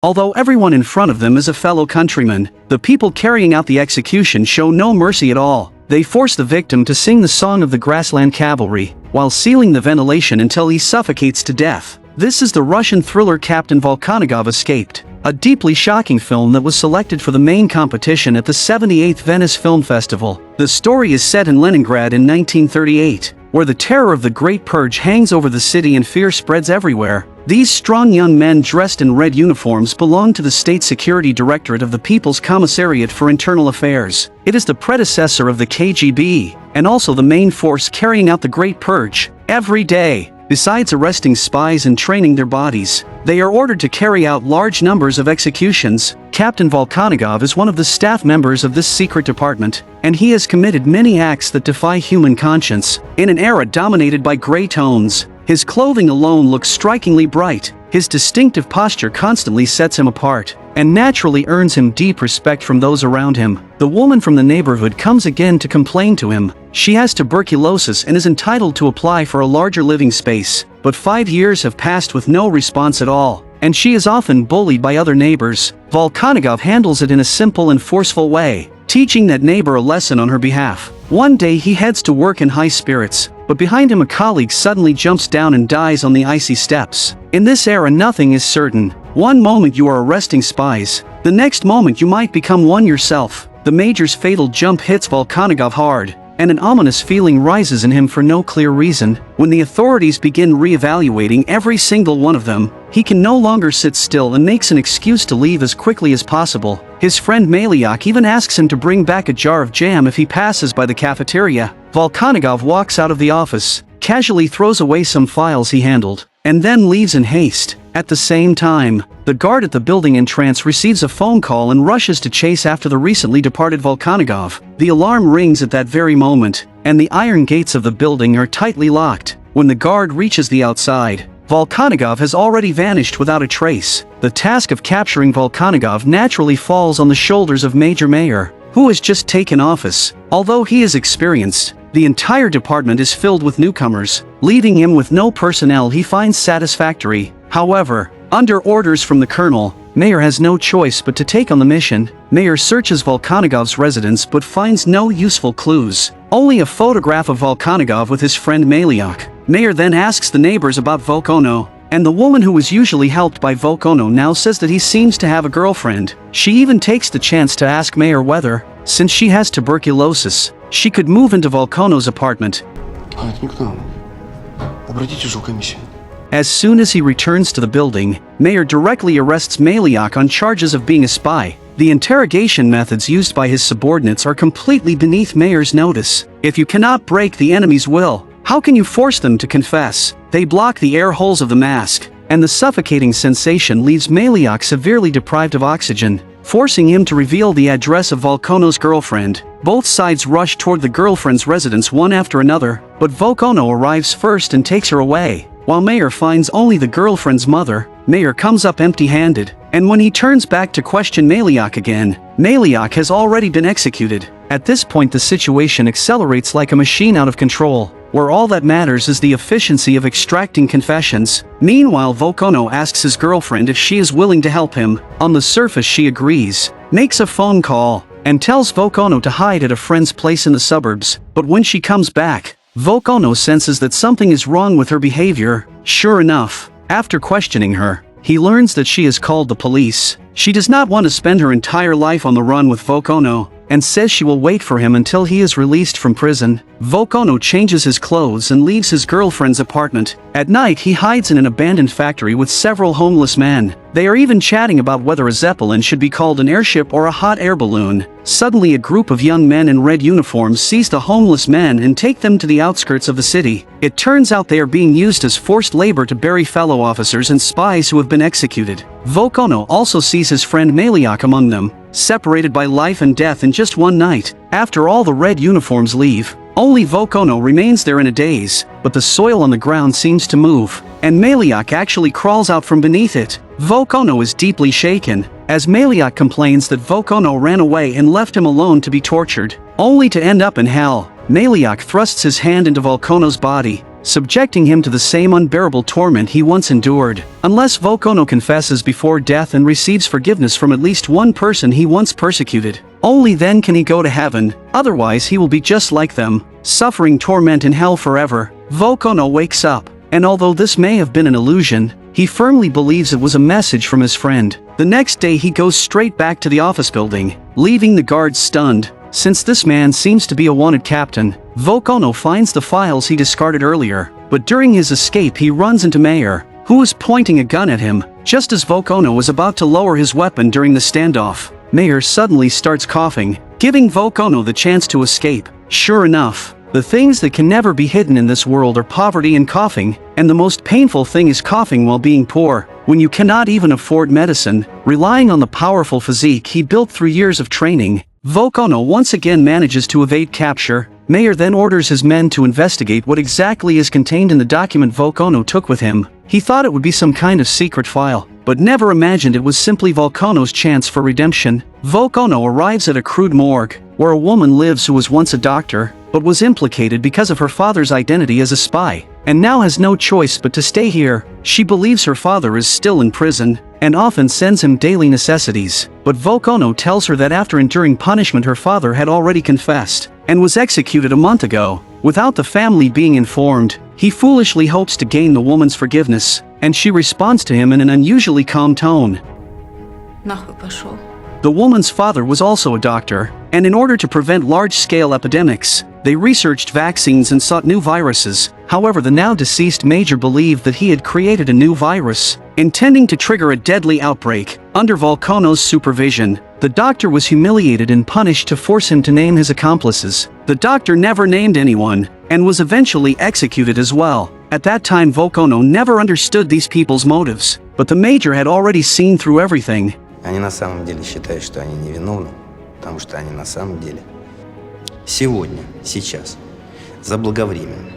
Although everyone in front of them is a fellow countryman, the people carrying out the execution show no mercy at all. They force the victim to sing the Song of the Grassland Cavalry, while sealing the ventilation until he suffocates to death. This is the Russian thriller Captain Volkonogov Escaped, a deeply shocking film that was selected for the main competition at the 78th Venice Film Festival. The story is set in Leningrad in 1938, where the terror of the Great Purge hangs over the city and fear spreads everywhere. These strong young men dressed in red uniforms belong to the State Security Directorate of the People's Commissariat for Internal Affairs. It is the predecessor of the KGB, and also the main force carrying out the Great Purge. Every day, besides arresting spies and training their bodies, they are ordered to carry out large numbers of executions. Captain Volkonogov is one of the staff members of this secret department, and he has committed many acts that defy human conscience. In an era dominated by gray tones, his clothing alone looks strikingly bright. His distinctive posture constantly sets him apart, and naturally earns him deep respect from those around him. The woman from the neighborhood comes again to complain to him. She has tuberculosis and is entitled to apply for a larger living space, but 5 years have passed with no response at all, and she is often bullied by other neighbors. Volkonogov handles it in a simple and forceful way, teaching that neighbor a lesson on her behalf. One day he heads to work in high spirits, but behind him a colleague suddenly jumps down and dies on the icy steps. In this era nothing is certain. One moment you are arresting spies, the next moment you might become one yourself. The major's fatal jump hits Volkonogov hard, and an ominous feeling rises in him for no clear reason. When the authorities begin re-evaluating every single one of them, he can no longer sit still and makes an excuse to leave as quickly as possible. His friend Malyak even asks him to bring back a jar of jam if he passes by the cafeteria. Volkonogov walks out of the office, casually throws away some files he handled, and then leaves in haste. At the same time, the guard at the building entrance receives a phone call and rushes to chase after the recently departed Volkonogov. The alarm rings at that very moment, and the iron gates of the building are tightly locked. When the guard reaches the outside, Volkonogov has already vanished without a trace. The task of capturing Volkonogov naturally falls on the shoulders of Major Mayer, who has just taken office. Although he is experienced, the entire department is filled with newcomers, leaving him with no personnel he finds satisfactory. However, under orders from the colonel, Mayer has no choice but to take on the mission. Mayer searches Volkonogov's residence but finds no useful clues, only a photograph of Volkonogov with his friend Malyak. Mayer then asks the neighbors about Volkono, and the woman who was usually helped by Volkono now says that he seems to have a girlfriend. She even takes the chance to ask Mayer whether, since she has tuberculosis, she could move into Volkono's apartment. As soon as he returns to the building, Mayer directly arrests Malyak on charges of being a spy. The interrogation methods used by his subordinates are completely beneath Mayer's notice. If you cannot break the enemy's will, how can you force them to confess? They block the air holes of the mask, and the suffocating sensation leaves Malyak severely deprived of oxygen, forcing him to reveal the address of Volkono's girlfriend. Both sides rush toward the girlfriend's residence one after another, but Volkono arrives first and takes her away. While Mayer finds only the girlfriend's mother, Mayer comes up empty-handed, and when he turns back to question Malyak again, Malyak has already been executed. At this point the situation accelerates like a machine out of control, where all that matters is the efficiency of extracting confessions. Meanwhile, Volkono asks his girlfriend if she is willing to help him. On the surface she agrees, makes a phone call, and tells Volkono to hide at a friend's place in the suburbs. But when she comes back, Volkono senses that something is wrong with her behavior. Sure enough, after questioning her, he learns that she has called the police. She does not want to spend her entire life on the run with Volkono, and says she will wait for him until he is released from prison. Volkono changes his clothes and leaves his girlfriend's apartment. At night he hides in an abandoned factory with several homeless men. They are even chatting about whether a Zeppelin should be called an airship or a hot air balloon. Suddenly a group of young men in red uniforms seize the homeless men and take them to the outskirts of the city. It turns out they are being used as forced labor to bury fellow officers and spies who have been executed. Volkono also sees his friend Malyak among them, separated by life and death in just one night. After all the red uniforms leave, only Volkono remains there in a daze, but the soil on the ground seems to move, and Malyak actually crawls out from beneath it. Volkono is deeply shaken, as Malyak complains that Volkono ran away and left him alone to be tortured, only to end up in hell. Malyak thrusts his hand into Volkono's body, subjecting him to the same unbearable torment he once endured. Unless Volkonov confesses before death and receives forgiveness from at least one person he once persecuted, only then can he go to heaven, otherwise he will be just like them, suffering torment in hell forever. Volkonov wakes up, and although this may have been an illusion, he firmly believes it was a message from his friend. The next day he goes straight back to the office building, leaving the guards stunned. Since this man seems to be a wanted captain, Volkonov finds the files he discarded earlier, but during his escape he runs into Mayer, who is pointing a gun at him. Just as Volkonov was about to lower his weapon during the standoff, Mayer suddenly starts coughing, giving Volkonov the chance to escape. Sure enough, the things that can never be hidden in this world are poverty and coughing, and the most painful thing is coughing while being poor, when you cannot even afford medicine. Relying on the powerful physique he built through years of training, Volkonov once again manages to evade capture. Mayer then orders his men to investigate what exactly is contained in the document Volkonov took with him. He thought it would be some kind of secret file, but never imagined it was simply Volkonov's chance for redemption. Volkonov arrives at a crude morgue, where a woman lives who was once a doctor, but was implicated because of her father's identity as a spy, and now has no choice but to stay here. She believes her father is still in prison, and often sends him daily necessities, but Volkonov tells her that after enduring punishment her father had already confessed, and was executed a month ago. Without the family being informed, he foolishly hopes to gain the woman's forgiveness, and she responds to him in an unusually calm tone. Нахуй пошел. The woman's father was also a doctor, and in order to prevent large-scale epidemics, they researched vaccines and sought new viruses. However, the now-deceased major believed that he had created a new virus, intending to trigger a deadly outbreak. Under Volkonov's supervision, the doctor was humiliated and punished to force him to name his accomplices. The doctor never named anyone, and was eventually executed as well. At that time Volkonov never understood these people's motives, but the major had already seen through everything. Они на самом деле считают, что они невиновны, потому что они на самом деле сегодня, сейчас, заблаговременно.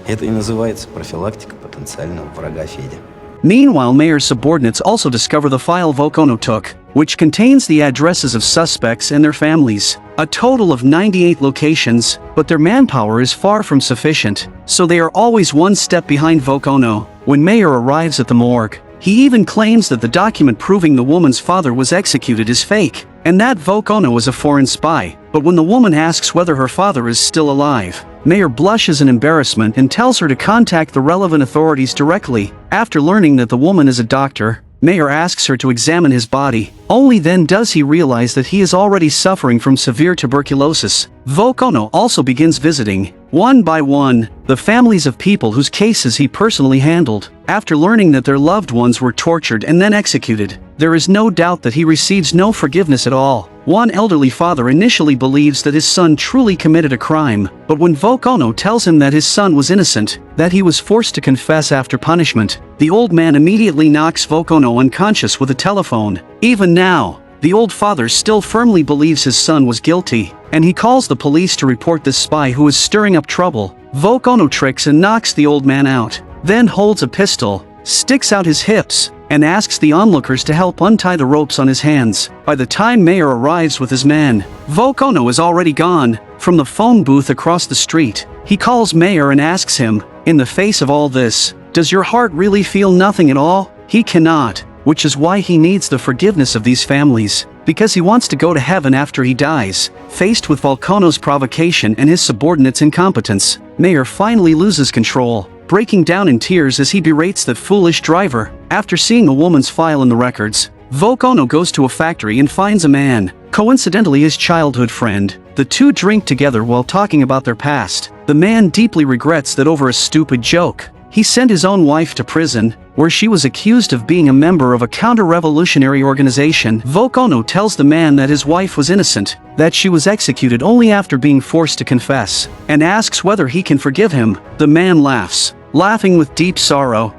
Это и называется профилактика потенциального врага Федя. Meanwhile, Mayer's subordinates also discover the file Volkonov took, which contains the addresses of suspects and their families. A total of 98 locations, but their manpower is far from sufficient, so they are always one step behind Volkonov. When Mayer arrives at the morgue, he even claims that the document proving the woman's father was executed is fake, and that Volkonov was a foreign spy. But when the woman asks whether her father is still alive, Mayer blushes in embarrassment and tells her to contact the relevant authorities directly. After learning that the woman is a doctor, Mayer asks her to examine his body. Only then does he realize that he is already suffering from severe tuberculosis. Volkonov also begins visiting, one by one, the families of people whose cases he personally handled. After learning that their loved ones were tortured and then executed, there is no doubt that he receives no forgiveness at all. One elderly father initially believes that his son truly committed a crime, but when Volkonov tells him that his son was innocent, that he was forced to confess after punishment, the old man immediately knocks Volkonov unconscious with a telephone. Even now, the old father still firmly believes his son was guilty, and he calls the police to report this spy who is stirring up trouble. Volkonov tricks and knocks the old man out, then holds a pistol, sticks out his hips, and asks the onlookers to help untie the ropes on his hands. By the time Mayer arrives with his men, Volkonov is already gone. From the phone booth across the street, he calls Mayer and asks him, in the face of all this, does your heart really feel nothing at all? He cannot, which is why he needs the forgiveness of these families, because he wants to go to heaven after he dies. Faced with Volkonov's provocation and his subordinates' incompetence, Mayer finally loses control, breaking down in tears as he berates the foolish driver. After seeing a woman's file in the records, Volkonov goes to a factory and finds a man, coincidentally his childhood friend. The two drink together while talking about their past. The man deeply regrets that over a stupid joke, he sent his own wife to prison, where she was accused of being a member of a counter-revolutionary organization. Volkonov tells the man that his wife was innocent, that she was executed only after being forced to confess, and asks whether he can forgive him. The man laughs, laughing with deep sorrow.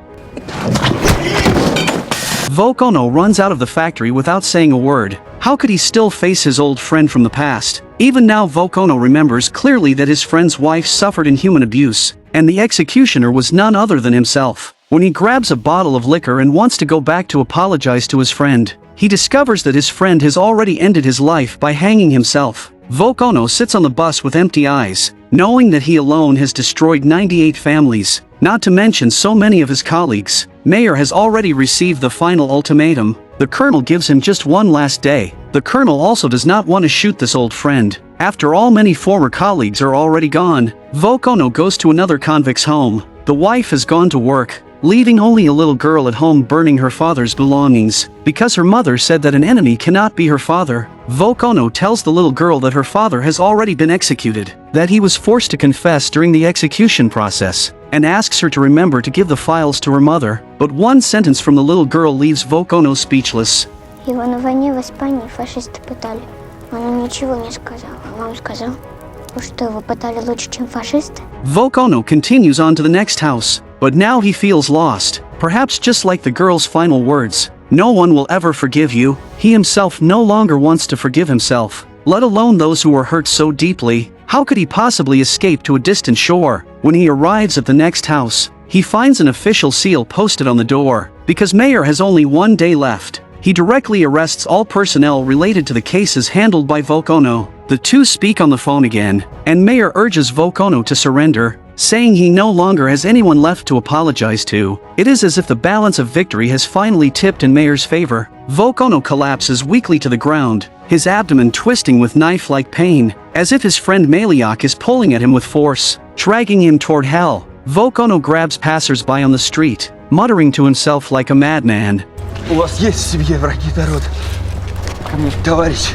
Volkonov runs out of the factory without saying a word. How could he still face his old friend from the past? Even now Volkonov remembers clearly that his friend's wife suffered inhuman abuse, and the executioner was none other than himself. When he grabs a bottle of liquor and wants to go back to apologize to his friend, he discovers that his friend has already ended his life by hanging himself. Volkonov sits on the bus with empty eyes, knowing that he alone has destroyed 98 families, not to mention so many of his colleagues. Mayer has already received the final ultimatum. The colonel gives him just one last day. The colonel also does not want to shoot this old friend. After all, many former colleagues are already gone. Volkonov goes to another convict's home. The wife has gone to work, leaving only a little girl at home burning her father's belongings. Because her mother said that an enemy cannot be her father, Volkonov tells the little girl that her father has already been executed, that he was forced to confess during the execution process, and asks her to remember to give the files to her mother. But one sentence from the little girl leaves Volkonov speechless. Его на войне в Испании фашисты пытали. Он ничего не сказал, а вам сказал, что его пытали лучше, чем фашисты? Volkonov continues on to the next house, but now he feels lost, perhaps just like the girl's final words. No one will ever forgive you. He himself no longer wants to forgive himself, let alone those who were hurt so deeply. How could he possibly escape to a distant shore? When he arrives at the next house, he finds an official seal posted on the door. Because Mayer has only 1 day left, he directly arrests all personnel related to the cases handled by Volkonov. The two speak on the phone again, and Mayer urges Volkonov to surrender, saying he no longer has anyone left to apologize to. It is as if the balance of victory has finally tipped in Mayer's favor. Volkonov collapses weakly to the ground, his abdomen twisting with knife-like pain, as if his friend Maliak is pulling at him with force, dragging him toward hell. Volkonov grabs passers-by on the street, muttering to himself like a madman. У вас есть в семье враги народа? Ко мне, товарищ.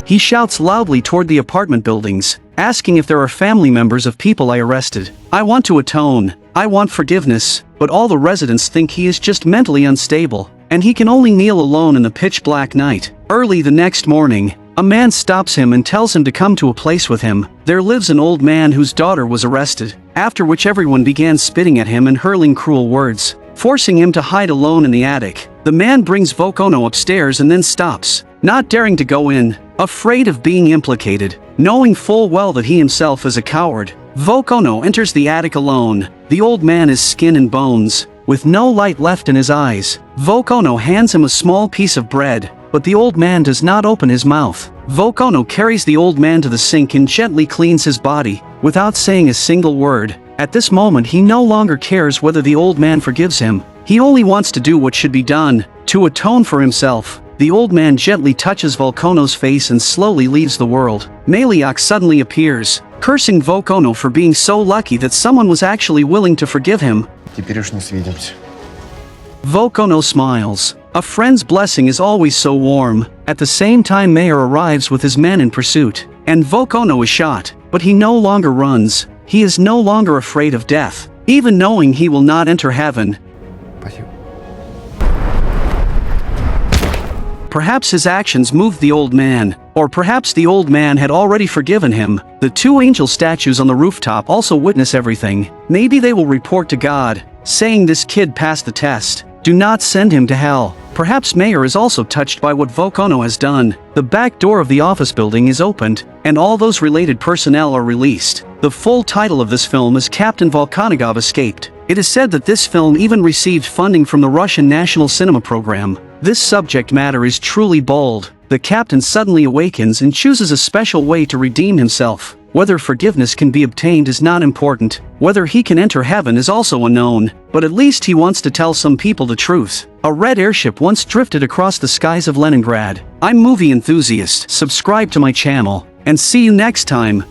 He shouts loudly toward the apartment buildings, asking if there are family members of people I arrested. I want to atone. I want forgiveness, but all the residents think he is just mentally unstable, and he can only kneel alone in the pitch-black night. Early the next morning, a man stops him and tells him to come to a place with him. There lives an old man whose daughter was arrested, after which everyone began spitting at him and hurling cruel words, forcing him to hide alone in the attic. The man brings Volkonov upstairs and then stops, not daring to go in, afraid of being implicated, knowing full well that he himself is a coward. Volkonov enters the attic alone. The old man is skin and bones, with no light left in his eyes. Volkonov hands him a small piece of bread, but the old man does not open his mouth. Volkonov carries the old man to the sink and gently cleans his body, without saying a single word. At this moment he no longer cares whether the old man forgives him. He only wants to do what should be done, to atone for himself. The old man gently touches Volkonov's face and slowly leaves the world. Maliak suddenly appears, cursing Volkonov for being so lucky that someone was actually willing to forgive him. Теперь уж не свидимся. Volkonov smiles. A friend's blessing is always so warm. At the same time, Mayer arrives with his men in pursuit, and Volkonov is shot, but he no longer runs. He is no longer afraid of death, even knowing he will not enter heaven. Спасибо. Perhaps his actions moved the old man, or perhaps the old man had already forgiven him. The two angel statues on the rooftop also witness everything. Maybe they will report to God, saying this kid passed the test. Do not send him to hell. Perhaps Mayer is also touched by what Volkonov has done. The back door of the office building is opened, and all those related personnel are released. The full title of this film is Captain Volkonogov Escaped. It is said that this film even received funding from the Russian National Cinema Program. This subject matter is truly bold. The captain suddenly awakens and chooses a special way to redeem himself. Whether forgiveness can be obtained is not important. Whether he can enter heaven is also unknown. But at least he wants to tell some people the truth. A red airship once drifted across the skies of Leningrad. I'm Movie Enthusiast. Subscribe to my channel, and see you next time.